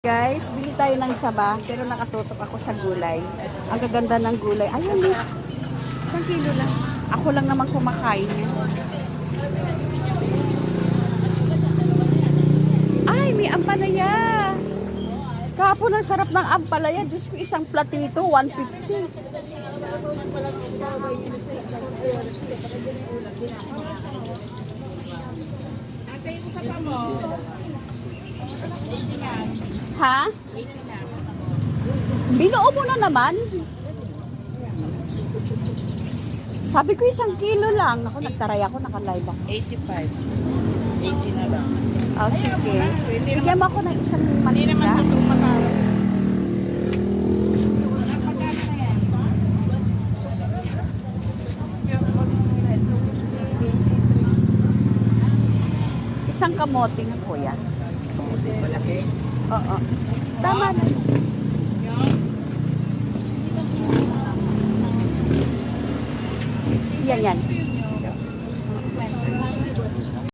Guys, bili tayo ng saba, pero nakatutok ako sa gulay. Ang gaganda ng gulay. Ayun, 1 kilo lang. Ako lang naman kumakain yan. Ay, may ampalaya. Kahapon ang sarap ng ampalaya. Diyos ko, isang platito, 150. Ate, yung sa pa mo. Ha? Binuo mo na naman. Sabi ko 1 kilo lang. Ako, nagtaray ako, nakalive ako. 85. 80 na lang. Oh, sige. Bigyan mo ako ng isang Hindi naman mantika. itong matalo. Isang kamote na po yan. Malaki? Oo. Tama na. Yan, yan.